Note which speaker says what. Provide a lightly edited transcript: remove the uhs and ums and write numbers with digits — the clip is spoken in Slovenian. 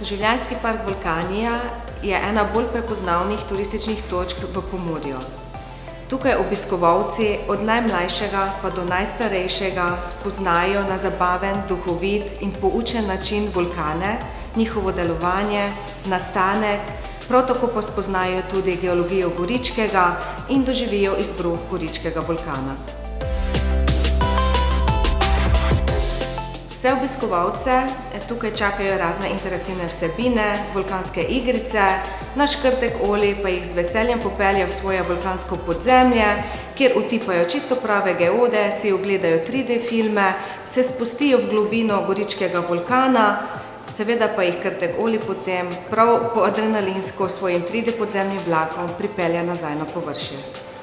Speaker 1: Doživljajski park Vulkanija je ena bolj prepoznavnih turističnih točk v Pomurju. Tukaj obiskovalci od najmlajšega pa do najstarejšega spoznajo na zabaven, duhovit in poučen način vulkane, njihovo delovanje, nastanek, prav tako pa spoznajo tudi geologijo Goričkega in doživijo izbruh Goričkega vulkana. Vse obiskovalce tukaj čakajo razne interaktivne vsebine, vulkanske igrice, naš Krtek Oli pa jih z veseljem popelje v svoje vulkansko podzemlje, kjer utipajo čisto prave geode, si ogledajo 3D filme, se spustijo v globino Goričkega vulkana, seveda pa jih Krtek Oli potem prav po adrenalinsko svojim 3D podzemnim vlakom pripelje nazaj na površje.